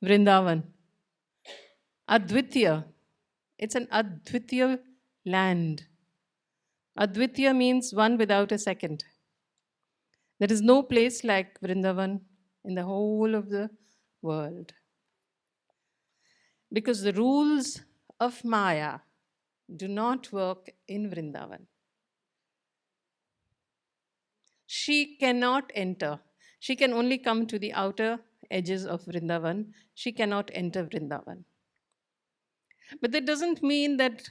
Vrindavan. Advitya. It's an Advitya land. Advitya means one without a second. There is no place like Vrindavan in the whole of the world. Because the rules of Maya do not work in Vrindavan. She cannot enter. She can only come to the outer edges of Vrindavan. She cannot enter Vrindavan. But that doesn't mean that,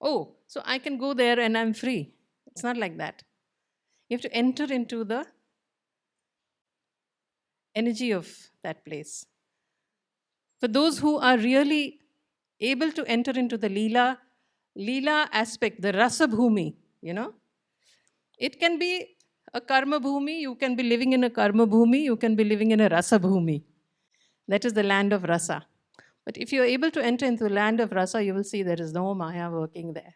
oh, so I can go there and I'm free. It's not like that. You have to enter into the energy of that place. For those who are really able to enter into the Leela aspect, the Rasa Bhumi, it can be a Karma Bhumi, you can be living in a Karma Bhumi, you can be living in a Rasa Bhumi. That is the land of Rasa. But if you're able to enter into the land of Rasa, you will see there is no Maya working there.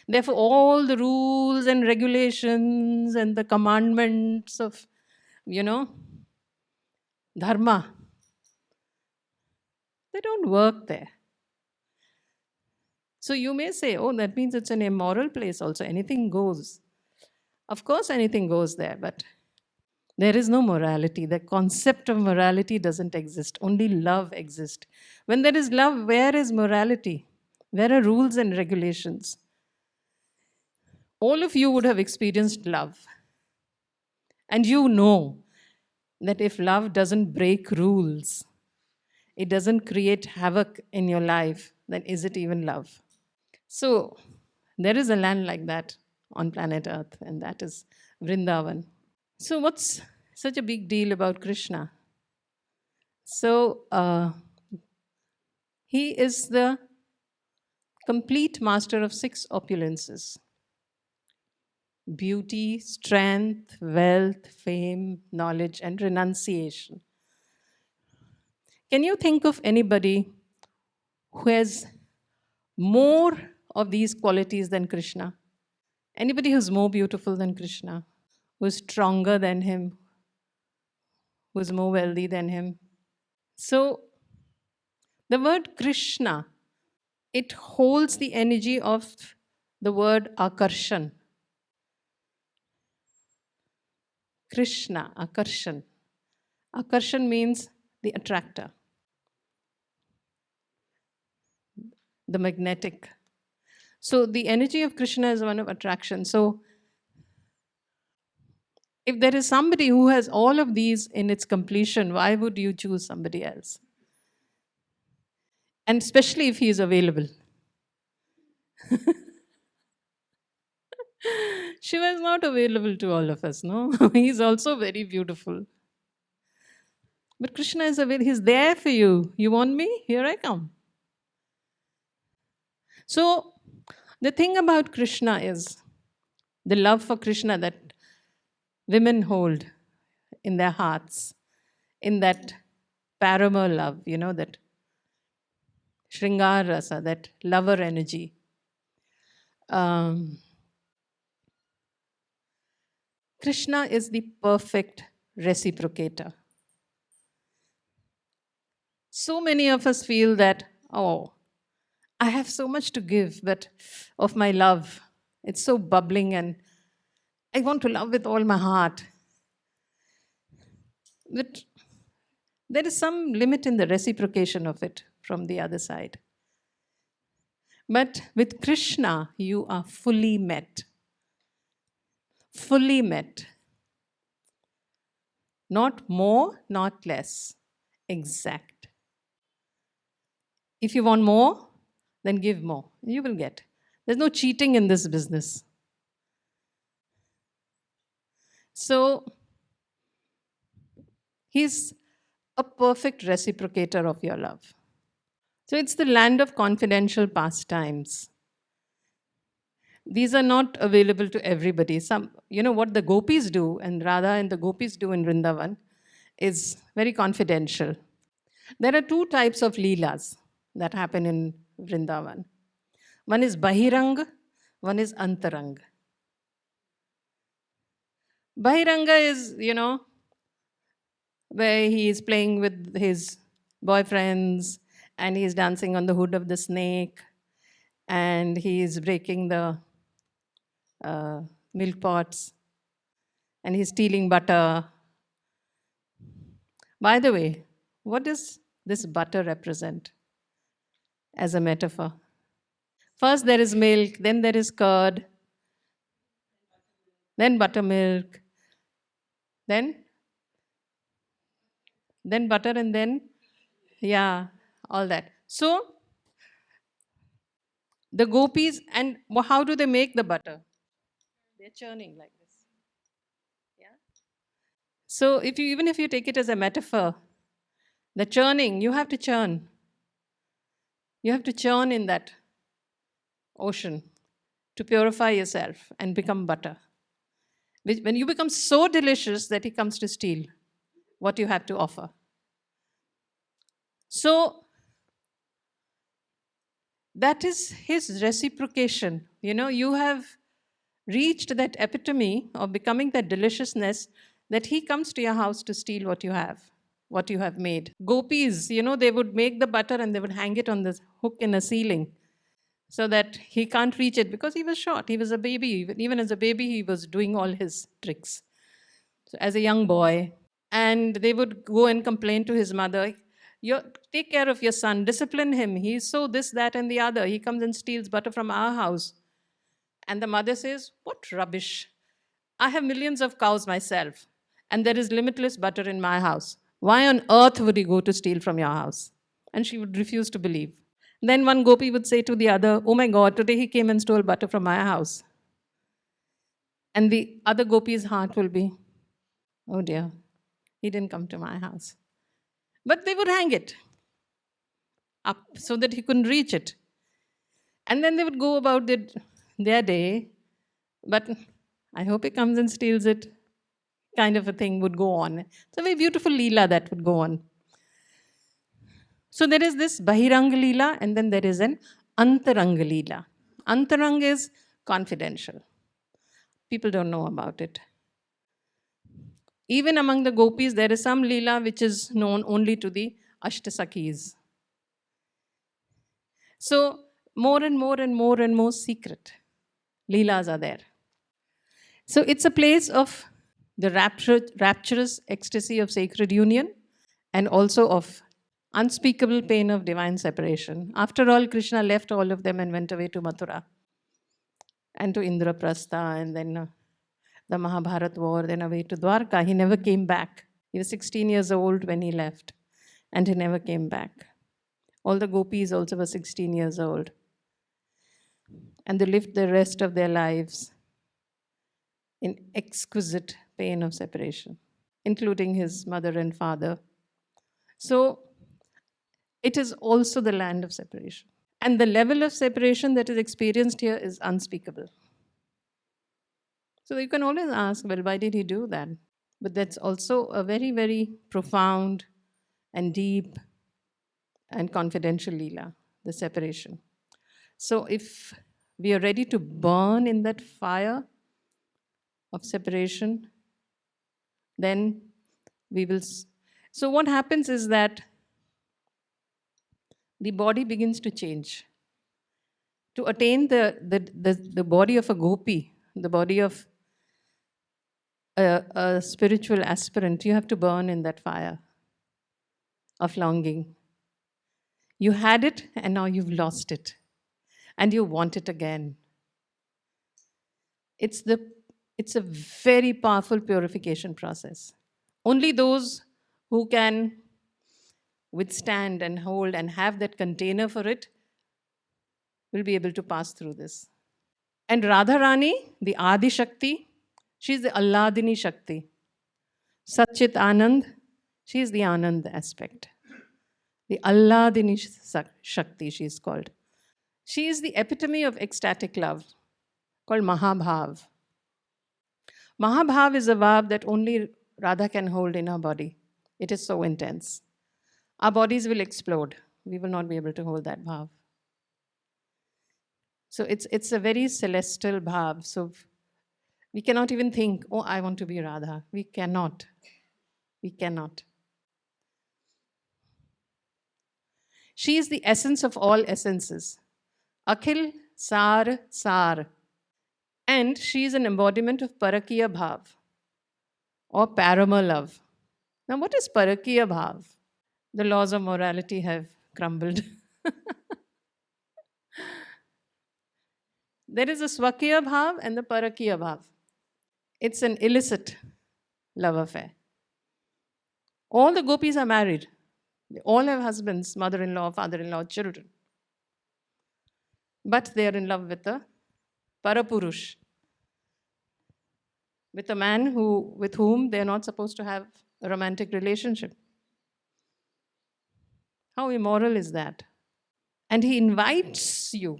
Therefore, all the rules and regulations and the commandments of, Dharma, they don't work there. So you may say, oh, that means it's an immoral place also. Anything goes. Of course, anything goes there, but there is no morality. The concept of morality doesn't exist. Only love exists. When there is love, where is morality? Where are rules and regulations? All of you would have experienced love. And you know that if love doesn't break rules, it doesn't create havoc in your life, then is it even love? So there is a land like that on planet Earth, and that is Vrindavan. So what's such a big deal about Krishna? So he is the complete master of 6 opulences: beauty, strength, wealth, fame, knowledge, and renunciation. Can you think of anybody who has more of these qualities than Krishna? Anybody who's more beautiful than Krishna? Who's stronger than him? Who's more wealthy than him? So, the word Krishna, it holds the energy of the word akarshan. Krishna, akarshan. Akarshan means the attractor, the magnetic. So the energy of Krishna is one of attraction. So if there is somebody who has all of these in its completion, why would you choose somebody else? And especially if he is available. Shiva is not available to all of us, no? He's also very beautiful. But Krishna is available. He's there for you. You want me? Here I come. So the thing about Krishna is the love for Krishna that women hold in their hearts, in that parama love, that Shringar Rasa, that lover energy. Krishna is the perfect reciprocator. So many of us feel that, oh, I have so much to give, but of my love, it's so bubbling and I want to love with all my heart. But there is some limit in the reciprocation of it from the other side. But with Krishna, you are fully met. Fully met. Not more, not less. Exact. If you want more, then give more. You will get. There's no cheating in this business. So, he's a perfect reciprocator of your love. So it's the land of confidential pastimes. These are not available to everybody. What the Gopis do, and Radha and the Gopis do in Vrindavan, is very confidential. There are 2 types of leelas that happen in Vrindavan. One is Bahirang, one is Antarang. Bahiranga is, where he is playing with his boyfriends, and he's dancing on the hood of the snake, and he's breaking the uh, milk pots, and he's stealing butter. By the way, what does this butter represent as a metaphor? First, there is milk, then there is curd, then buttermilk, then butter, and then, yeah, all that. So, the gopis, and how do they make the butter? They're churning like this. Yeah. So, even if you take it as a metaphor, the churning, you have to churn. You have to churn in that ocean to purify yourself and become butter. When you become so delicious that he comes to steal what you have to offer. So that is his reciprocation. You have reached that epitome of becoming that deliciousness that he comes to your house to steal what you have made. Gopis, they would make the butter and they would hang it on the hook in a ceiling so that he can't reach it because he was short. He was a baby. Even as a baby, he was doing all his tricks. So as a young boy, and they would go and complain to his mother, take care of your son, discipline him. He's so this, that, and the other. He comes and steals butter from our house. And the mother says, what rubbish. I have millions of cows myself, and there is limitless butter in my house. Why on earth would he go to steal from your house? And she would refuse to believe. Then one gopi would say to the other, oh my God, today he came and stole butter from my house. And the other gopi's heart will be, oh dear, he didn't come to my house. But they would hang it up so that he couldn't reach it. And then they would go about their day. But I hope he comes and steals it, kind of a thing would go on. It's a very beautiful Leela that would go on. So there is this Bahiranga Leela, and then there is an Antaranga Leela. Antaranga is confidential. People don't know about it. Even among the gopis, there is some Leela which is known only to the Ashtasakis. So more and more and more and more secret Leelas are there. So it's a place of the rapturous ecstasy of sacred union and also of unspeakable pain of divine separation. After all, Krishna left all of them and went away to Mathura and to Indraprastha and then the Mahabharat war, then away to Dwarka. He never came back. He was 16 years old when he left and he never came back. All the gopis also were 16 years old. And they lived the rest of their lives in exquisite pain of separation, including his mother and father. So it is also the land of separation. And the level of separation that is experienced here is unspeakable. So you can always ask, well, why did he do that? But that's also a very, very profound and deep and confidential Leela, the separation. So if we are ready to burn in that fire of separation, then we will. So what happens is that the body begins to change. To attain the body of a gopi, the body of a spiritual aspirant, you have to burn in that fire of longing. You had it and now you've lost it. And you want it again. It's a very powerful purification process. Only those who can withstand and hold and have that container for it will be able to pass through this. And Radharani, the Adi Shakti, she's the Alladini Shakti. Satchit Anand, she is the Anand aspect. The Alladini Shakti, she is called. She is the epitome of ecstatic love, called Mahabhav. Mahabhav is a bhav that only Radha can hold in her body. It is so intense. Our bodies will explode. We will not be able to hold that bhav. So it's a very celestial bhav. So we cannot even think, oh, I want to be Radha. We cannot. We cannot. She is the essence of all essences. Akhil Sar Sar. And she is an embodiment of Parakiya Bhav or Parama love. Now, what is Parakiya Bhav? The laws of morality have crumbled. There is a Swakiya Bhav and the Parakiya Bhav. It's an illicit love affair. All the gopis are married. They all have husbands, mother-in-law, father-in-law, children. But they are in love with the Parapurush, with a man with whom they are not supposed to have a romantic relationship. How immoral is that? And he invites you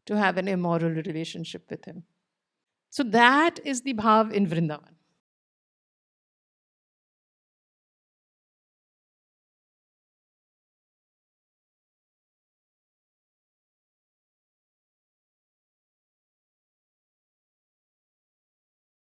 to have an immoral relationship with him. So that is the bhav in Vrindavan.